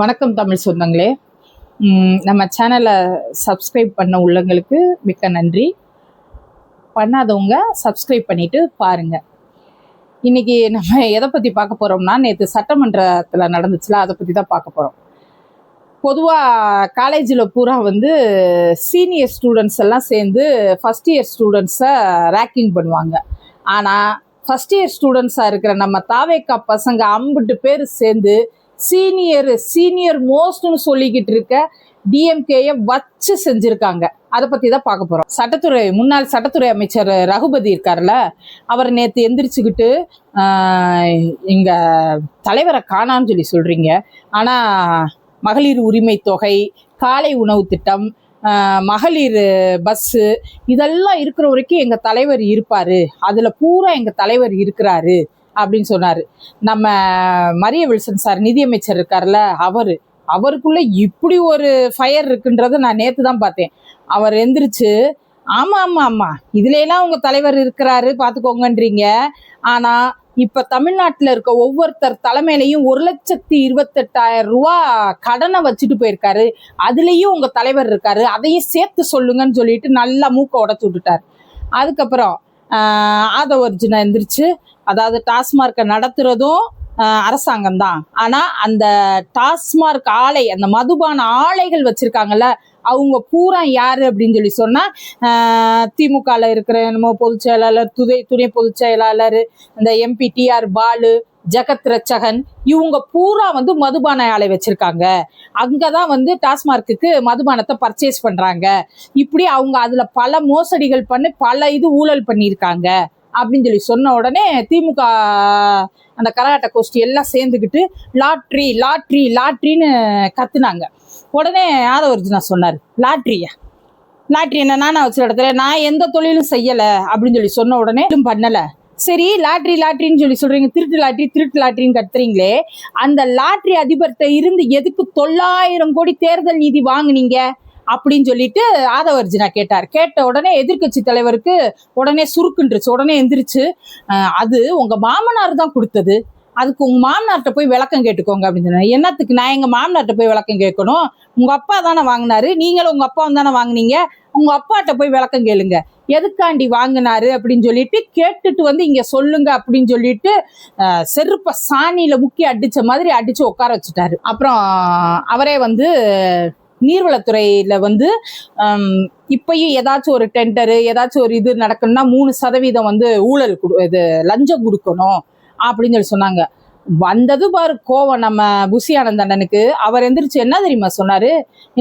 வணக்கம் தமிழ் சொந்தங்களே. நம்ம சேனலை சப்ஸ்கிரைப் பண்ண உள்ளங்களுக்கு மிக்க நன்றி. பண்ணாதவங்க சப்ஸ்கிரைப் பண்ணிட்டு பாருங்க. இன்னைக்கு நம்ம எதை பற்றி பார்க்க போகிறோம்னா, நேற்று சட்டமன்றத்தில் நடந்துச்சுல, அதை பற்றி தான் பார்க்க போகிறோம். பொதுவாக காலேஜில் பூரா சீனியர் ஸ்டூடெண்ட்ஸ் எல்லாம் சேர்ந்து ஃபஸ்ட் இயர் ஸ்டூடெண்ட்ஸை ரேக்கிங் பண்ணுவாங்க. ஆனால் ஃபஸ்ட் இயர் ஸ்டூடெண்ட்ஸாக இருக்கிற நம்ம தாவேக்கா பசங்க 50 பேர் சேர்ந்து சீனியர் மோஸ்ட்னு சொல்லிக்கிட்டு இருக்க டிஎம்கேயை வச்சு செஞ்சுருக்காங்க. அதை பற்றி தான் பார்க்க போகிறோம். முன்னாள் சட்டத்துறை அமைச்சர் ரகுபதி இருக்கார்ல, அவர் நேற்று எந்திரிச்சுக்கிட்டு எங்கள் தலைவரை காணான்னு சொல்லி சொல்கிறீங்க, ஆனால் மகளிர் உரிமை தொகை, காலை உணவு திட்டம், மகளிர் பஸ்ஸு, இதெல்லாம் இருக்கிற வரைக்கும் எங்கள் தலைவர் இருப்பார், அதில் பூரா எங்கள் தலைவர் இருக்கிறாரு அப்படின்னு சொன்னார். நம்ம மரிய வில்சன் சார் நிதியமைச்சர் இருக்கார்ல, அவருக்குள்ள இப்படி ஒரு ஃபயர் இருக்குன்றதை நான் நேற்று தான் பார்த்தேன். அவர் எந்திரிச்சு ஆமாம் இதுலாம் உங்கள் தலைவர் இருக்கிறாரு பார்த்துக்கோங்கன்றீங்க, ஆனால் இப்போ தமிழ்நாட்டில் இருக்க ஒவ்வொருத்தர் தலைமையிலையும் 1,28,000 ரூபா கடனை வச்சுட்டு போயிருக்காரு, அதுலேயும் உங்கள் தலைவர் இருக்காரு, அதையும் சேர்த்து சொல்லுங்கன்னு சொல்லிட்டு நல்லா மூக்கை உடச்சி விட்டுட்டார். அதுக்கப்புறம் ஆதவர்ஜுனா எந்திரிச்சு, அதாவது டாஸ்மார்க்கை நடத்துறதும் அரசாங்கம் தான், ஆனால் அந்த டாஸ்மார்க் ஆலை, அந்த மதுபான ஆலைகள் வச்சிருக்காங்கல்ல, அவங்க பூரா யாரு அப்படின்னு சொல்லி சொன்னா திமுகவில் இருக்கிற என்னமோ பொதுச் செயலாளர், துணை பொதுச் செயலாளர், இந்த எம்பி டிஆர் பாலு, ஜெகத் ரட்சகன், இவங்க பூரா மதுபான ஆலை வச்சிருக்காங்க. அங்கதான் டாஸ்மார்க்கு மதுபானத்தை பர்ச்சேஸ் பண்றாங்க. இப்படி அவங்க அதுல பல மோசடிகள் பண்ணி பல ஊழல் பண்ணியிருக்காங்க அப்படின்னு சொல்லி சொன்ன உடனே திமுக அந்த கரகாட்ட கோஷ்டி எல்லாம் சேர்ந்துக்கிட்டு லாட்ரின்னு கத்துனாங்க. உடனே ஆதவர்ஜுனா சொன்னார், லாட்ரி என்ன நானா வச்ச இடத்துல நான் எந்த தொழிலும் செய்யலை அப்படின்னு சொல்லி சொன்ன உடனே பண்ணலை. சரி, லாட்ரின்னு சொல்லி சொல்றீங்க, திருட்டு லாட்ரின்னு கத்துறீங்களே, அந்த லாட்ரி அதிபர்கிட்ட இருந்து எதுக்கு 900 கோடி தேர்தல் நிதி வாங்குனீங்க அப்படின்னு சொல்லிட்டு ஆதவர்ஜுனா கேட்டார். கேட்ட உடனே எதிர்கட்சி தலைவருக்கு உடனே சுருக்குன்றுச்சு. உடனே எந்திரிச்சு, அது உங்க மாமனார் தான் கொடுத்தது, அதுக்கு உங்க மாமனார்கிட்ட போய் விளக்கம் கேட்டுக்கோங்க அப்படின்னு சொன்னார். என்னத்துக்கு நான் எங்க மாமனார்கிட்ட போய் விளக்கம் கேட்கணும்? உங்க அப்பா தானே வாங்கினாரு, நீங்களும் உங்க அப்பாவும் தானே வாங்கினீங்க, உங்க அப்பாட்ட போய் விளக்கம் கேளுங்க, எதுக்காண்டி வாங்கினாரு அப்படின்னு சொல்லிட்டு கேட்டுட்டு இங்க சொல்லுங்க அப்படின்னு சொல்லிட்டு செருப்ப சாணியில முக்கி அடிச்ச மாதிரி அடிச்சு உட்கார வச்சுட்டாரு. அப்புறம் அவரே நீர்வளத்துறையில இப்பயும் ஏதாச்சும் ஒரு டெண்டரு, ஏதாச்சும் ஒரு இது நடக்கணும்னா 3% ஊழல் இது லஞ்சம் கொடுக்கணும் அப்படின்னு சொல்லி சொன்னாங்க. வந்தது பாரு கோவம் நம்ம புசி ஆனந்தண்ணனுக்கு. அவர் எந்திரிச்சு என்ன தெரியுமா சொன்னாரு,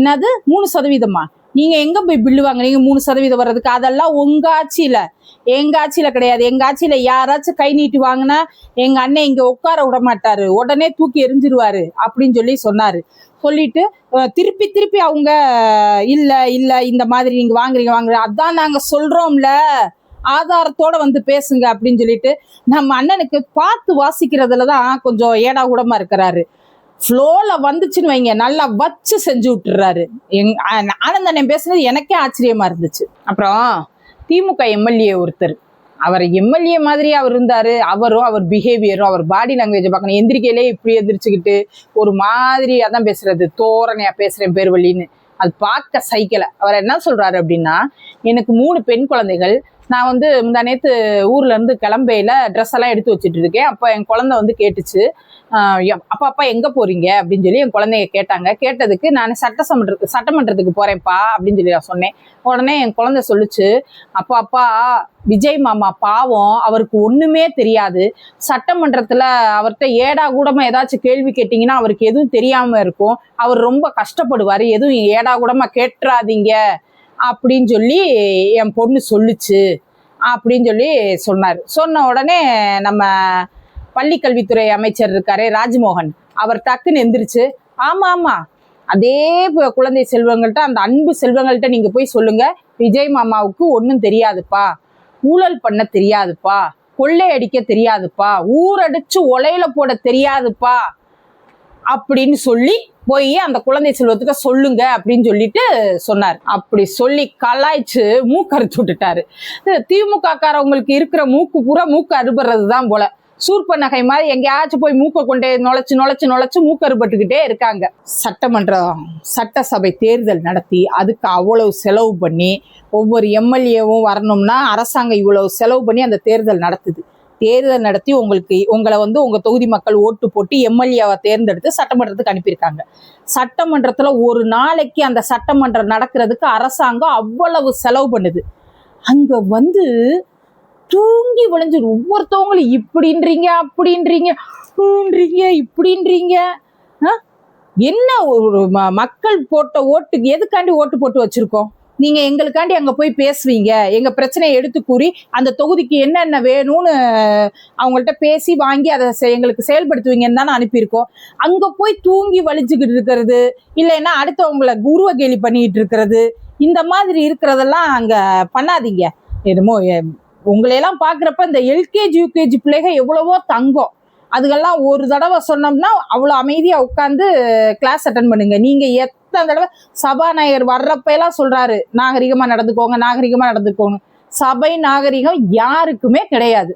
என்னது 3%? நீங்க எங்க போய் பில்லு வாங்குறீங்க 3% வர்றதுக்கு? அதெல்லாம் உங்க ஆட்சியில, எங்க ஆட்சியில கிடையாது. எங்க ஆட்சியில யாராச்சும் கை நீட்டி வாங்கினா எங்க அண்ணன் இங்க உட்கார விட மாட்டாரு, உடனே தூக்கி எரிஞ்சிருவாரு அப்படின்னு சொல்லி சொன்னாரு. சொல்லிட்டு திருப்பி அவங்க இல்ல இந்த மாதிரி நீங்க வாங்குறீங்க, அதான் நாங்க சொல்றோம்ல, ஆதாரத்தோட பேசுங்க அப்படின்னு சொல்லிட்டு நம்ம அண்ணனுக்கு பார்த்து வாசிக்கிறதுலதான் கொஞ்சம் ஏடா கூடமா இருக்கிறாரு. ஃப்ளோல வந்துச்சுன்னு வைங்க, நல்லா வச்சு செஞ்சு விட்டுறாரு. ஆனந்தண்ணன் பேசுனது எனக்கே ஆச்சரியமா இருந்துச்சு. அப்புறம் திமுக எம்எல்ஏ ஒருத்தர், அவர் எம்எல்ஏ மாதிரி அவர் இருந்தாரு, அவர் பிஹேவியரும் அவர் பாடி லாங்குவேஜை பார்க்கணும். எந்திரிக்கையிலே இப்படி எந்திரிச்சுக்கிட்டு ஒரு மாதிரி அதான் பேசுறது, தோரணையா பேசுறேன் பேர்வழின்னு, அது பார்க்க சைக்கிளை. அவர் என்ன சொல்றாரு அப்படின்னா, எனக்கு 3 பெண் குழந்தைகள், நான் முந்தா நேற்று ஊர்ல இருந்து கிளம்பையில ட்ரெஸ் எல்லாம் எடுத்து வச்சுட்டு இருக்கேன். அப்போ என் குழந்தை கேட்டுச்சு, அப்பா எங்க போறீங்க அப்படின்னு சொல்லி என் குழந்தைய கேட்டாங்க. கேட்டதுக்கு நான் சட்டமன்றத்துக்கு போறேன்ப்பா அப்படின்னு சொல்லி நான் சொன்னேன். உடனே என் குழந்தை சொல்லுச்சு, அப்பா விஜய் மாமா பாவம், அவருக்கு ஒண்ணுமே தெரியாது, சட்டமன்றத்துல அவர்கிட்ட ஏடா கூடமா ஏதாச்சும் கேள்வி கேட்டீங்கன்னா அவருக்கு எதுவும் தெரியாம இருக்கும், அவர் ரொம்ப கஷ்டப்படுவாரு, எதுவும் ஏடா கூடமா கேட்டுறாதீங்க அப்படின்னு சொல்லி என் பொண்ணு சொல்லுச்சு அப்படின்னு சொல்லி சொன்னார். சொன்ன உடனே நம்ம பள்ளிக்கல்வித்துறை அமைச்சர் இருக்காரு ராஜ்மோகன், அவர் டக்குன்னு எந்திரிச்சு, ஆமா அதே குழந்தை செல்வங்கள்ட்ட, அந்த அன்பு செல்வங்கள்ட்ட நீங்க போய் சொல்லுங்க, விஜய் மாமாவுக்கு ஒன்றும் தெரியாதுப்பா, ஊழல் பண்ண தெரியாதுப்பா, கொள்ளை அடிக்க தெரியாதுப்பா, ஊரடிச்சு ஒலையில போட தெரியாதுப்பா அப்படின்னு சொல்லி போய் அந்த குழந்தை செல்வத்துக்கு சொல்லுங்க அப்படின்னு சொல்லிட்டு சொன்னார். அப்படி சொல்லி கலாய்ச்சு மூக்கறுத்து விட்டுட்டாரு. திமுக காரவங்களுக்கு இருக்கிற மூக்கு பூரா மூக்கு அறுபடுறது தான் போல. சூர்ப நகை மாதிரி எங்கேயாச்சும் போய் மூக்க கொண்டே நுழைச்சு மூக்கறுபட்டுக்கிட்டே இருக்காங்க. சட்டசபை தேர்தல் நடத்தி அதுக்கு அவ்வளவு செலவு பண்ணி ஒவ்வொரு எம்எல்ஏவும் வரணும்னா அரசாங்கம் இவ்வளவு செலவு பண்ணி அந்த தேர்தல் நடத்துது. தேர்தல் நடத்தி உங்களை உங்க தொகுதி மக்கள் ஓட்டு போட்டு எம்எல்ஏவை தேர்ந்தெடுத்து சட்டமன்றத்துக்கு அனுப்பியிருக்காங்க. சட்டமன்றத்துல ஒரு நாளைக்கு அந்த சட்டமன்றம் நடக்கிறதுக்கு அரசாங்கம் அவ்வளவு செலவு பண்ணுது. அங்க தூங்கி விளைஞ்சு ஒவ்வொருத்தவங்களும் இப்படின்றீங்க அப்படின்றீங்க இப்படின்றீங்க. என்ன ஒரு மக்கள் போட்ட ஓட்டுக்கு எதுக்காண்டி ஓட்டு போட்டு வச்சிருக்கோம்? நீங்க எங்களுக்காண்டி அங்க போய் பேசுவீங்க, எங்க பிரச்சனையை எடுத்து கூறி அந்த தொகுதிக்கு என்னென்ன வேணும்னு அவங்கள்ட்ட பேசி வாங்கி அதை எங்களுக்கு செயல்படுத்துவீங்கன்னு தானே அனுப்பியிருக்கோம். அங்க போய் தூங்கி வலிச்சுக்கிட்டு இருக்கிறது, இல்லைன்னா அடுத்தவங்களை குருவ கேலி பண்ணிட்டு இருக்கிறது, இந்த மாதிரி இருக்கிறதெல்லாம் அங்க பண்ணாதீங்க. என்னமோ உங்களையெல்லாம் பாக்குறப்ப இந்த எல்கேஜி யூகேஜி பிள்ளைகள் எவ்வளவோ தங்கம், அதுக்கெல்லாம் ஒரு தடவை சொன்னோம்னா அவ்வளோ அமைதியா உட்காந்து கிளாஸ் அட்டன் பண்ணுங்க. நீங்க எத்தனை தடவை சபாநாயகர் வர்றப்ப எல்லாம் சொல்றாரு நாகரிகமா நடந்துக்கோங்க. சபை நாகரிகம் யாருக்குமே கிடையாது.